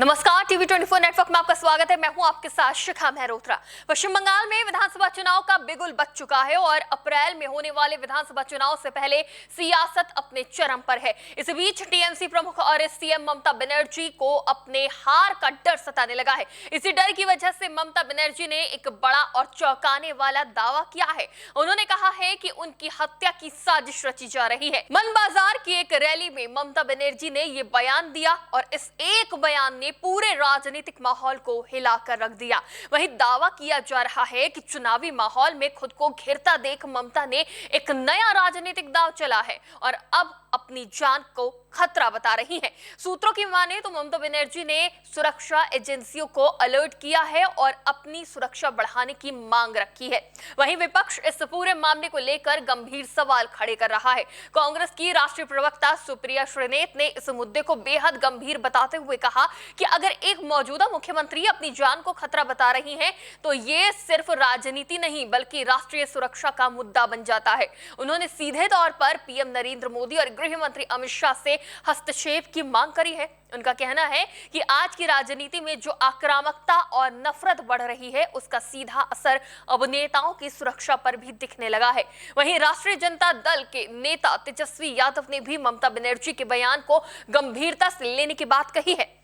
नमस्कार, TV 24 network में आपका स्वागत है। मैं हूं आपके साथ शिखा मेहरोत्रा। पश्चिम बंगाल में विधानसभा चुनाव का बिगुल बज चुका है और अप्रैल में होने वाले विधानसभा चुनाव से पहले सियासत अपने चरम पर है। इस बीच टीएमसी प्रमुख और सीएम ममता बनर्जी को अपने हार का डर सताने लगा है। इसी डर की वजह से ममता बनर्जी ने एक बड़ा और चौंकाने वाला दावा किया है। उन्होंने कहा है कि उनकी हत्या की साजिश रची जा रही है। मन बाजार की एक रैली में ममता बनर्जी ने यह बयान दिया और इस एक बयान ने पूरे राजनीतिक माहौल को हिलाकर रख दिया। वहीं दावा किया जा रहा है कि चुनावी माहौल में खुद को घिरता देख ममता ने एक नया राजनीतिक दांव चला है और अब अपनी जान को खतरा बता रही हैं। सूत्रों की माने तो ममता बनर्जी ने सुरक्षा एजेंसियों को अलर्ट किया है और अपनी सुरक्षा बढ़ाने की मांग रखी है। वहीं विपक्ष इस पूरे मामले को लेकर गंभीर सवाल खड़े कर रहा है। कांग्रेस की राष्ट्रीय प्रवक्ता सुप्रिया श्रीनेत ने इस मुद्दे को बेहद गंभीर बताते हुए कहा कि अगर एक मौजूदा मुख्यमंत्री अपनी जान को खतरा बता रही हैं, तो ये सिर्फ राजनीति नहीं बल्कि राष्ट्रीय सुरक्षा का मुद्दा बन जाता है। उन्होंने सीधे तौर पर पीएम नरेंद्र मोदी और गृह मंत्री अमित शाह से हस्तक्षेप की मांग करी है। उनका कहना है कि आज की राजनीति में जो आक्रामकता और नफरत बढ़ रही है, उसका सीधा असर अब नेताओं की सुरक्षा पर भी दिखने लगा है। वहीं राष्ट्रीय जनता दल के नेता तेजस्वी यादव ने भी ममता बनर्जी के बयान को गंभीरता से लेने की बात कही है।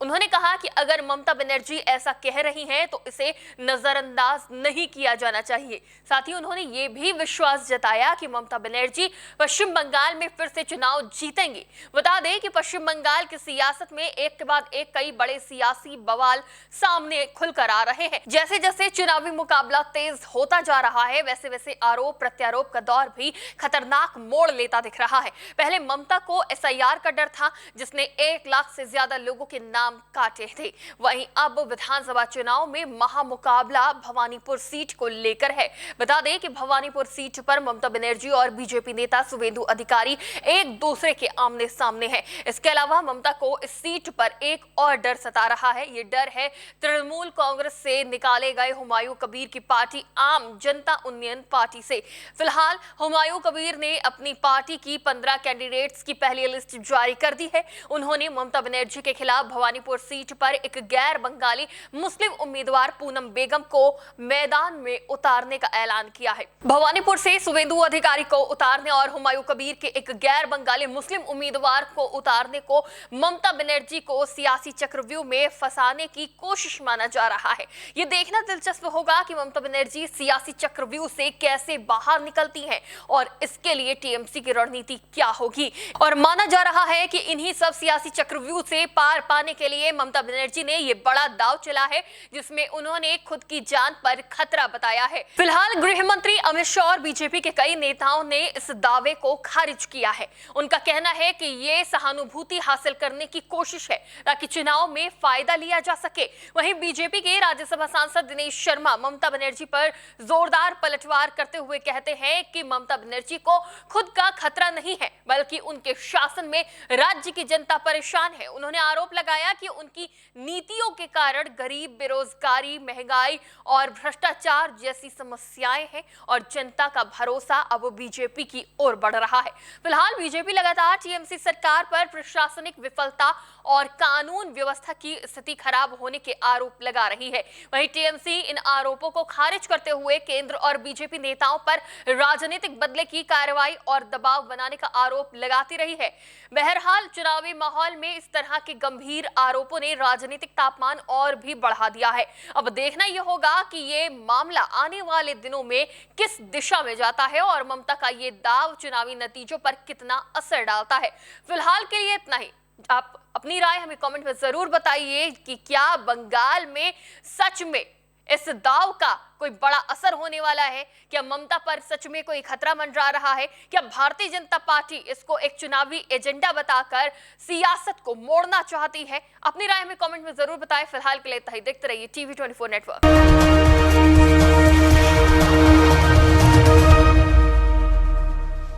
उन्होंने कहा कि अगर ममता बनर्जी ऐसा कह रही हैं तो इसे नजरअंदाज नहीं किया जाना चाहिए। साथ ही उन्होंने ये भी विश्वास जताया कि ममता बनर्जी पश्चिम बंगाल में फिर से चुनाव जीतेंगी। बता दें कि पश्चिम बंगाल की सियासत में एक के बाद एक कई बड़े सियासी बवाल सामने खुलकर आ रहे हैं। जैसे जैसे चुनावी मुकाबला तेज होता जा रहा है, वैसे वैसे आरोप प्रत्यारोप का दौर भी खतरनाक मोड़ लेता दिख रहा है। पहले ममता को एसआईआर का डर था, जिसने 1 लाख से ज्यादा लोगों के नाम काटे थे। वहीं अब विधानसभा चुनाव में महामुकाबला भवानीपुर सीट को लेकर है। बता दें कि भवानीपुर सीट पर ममता बनर्जी और बीजेपी नेता शुवेंदु अधिकारी एक दूसरे के आमने सामने हैं। इसके अलावा ममता को इस सीट पर एक और डर सता रहा है। ये डर है तृणमूल कांग्रेस से निकाले गए हुमायूं कबीर की पार्टी आम जनता उन्नयन पार्टी से। फिलहाल हुमायूं कबीर ने अपनी पार्टी की 15 कैंडिडेट्स की पहली लिस्ट जारी कर दी है। उन्होंने ममता बनर्जी के खिलाफ भवानीपुर सीट पर एक गैर बंगाली मुस्लिम उम्मीदवार पूनम बेगम को मैदान में उतारने का ऐलान किया है। भवानीपुर से शुवेंदु अधिकारी को उतारने और हुमायूं कबीर के एक गैर बंगाली मुस्लिम उम्मीदवार को उतारने को ममता बनर्जी को सियासी चक्रव्यूह में फंसाने की कोशिश माना जा रहा है। यह देखना दिलचस्प होगा कि ममता बनर्जी सियासी चक्रव्यूह से कैसे बाहर निकलती हैं और इसके लिए टीएमसी की रणनीति क्या होगी। और माना जा रहा है कि इन्हीं सब सियासी चक्रव्यूह से पार पाने के लिए ममता बनर्जी ने यह बड़ा दांव चला है, जिसमें उन्होंने खुद की जान पर खतरा बताया है। फिलहाल गृह मंत्री अमित शाह और बीजेपी के कई नेताओं ने इस दावे को खारिज किया है। उनका कहना है कि यह सहानुभूति हासिल करने की कोशिश है ताकि चुनाव में फायदा लिया जा सके। वहीं बीजेपी के राज्यसभा सांसद दिनेश शर्मा ममता बनर्जी पर जोरदार पलटवार करते हुए कहते हैं कि ममता बनर्जी को खुद का खतरा नहीं है बल्कि उनके शासन में राज्य की जनता परेशान है। उन्होंने आरोप लगाया कि उनकी नीतियों के कारण गरीब, बेरोजगारी, महंगाई और भ्रष्टाचार जैसी समस्याएं हैं और जनता का भरोसा अब बीजेपी की ओर बढ़ रहा है। फिलहाल बीजेपी लगातार टीएमसी सरकार पर प्रशासनिक विफलता और कानून व्यवस्था की स्थिति खराब होने के आरोप लगा रही है। वहीं टीएमसी इन आरोपों को खारिज करते हुए केंद्र और बीजेपी नेताओं पर राजनीतिक बदले की कार्रवाई और दबाव बनाने का आरोप लगाती रही है। बहरहाल चुनावी माहौल में इस तरह के गंभीर आरोपों ने राजनीतिक तापमान और भी बढ़ा दिया है। अब देखना यह होगा कि ये मामला आने वाले दिनों में किस दिशा में जाता है और ममता का ये दाव चुनावी नतीजों पर कितना असर डालता है। फिलहाल के लिए इतना ही। आप अपनी राय हमें कमेंट में जरूर बताइए कि क्या बंगाल में सच में इस दाव का कोई बड़ा असर होने वाला है। क्या ममता पर सच में कोई खतरा मंडरा रहा है? क्या भारतीय जनता पार्टी इसको एक चुनावी एजेंडा बताकर सियासत को मोड़ना चाहती है? अपनी राय हमें कमेंट में जरूर बताएं। फिलहाल के लिए इतना ही। देखते रहिए टीवी 24 नेटवर्क।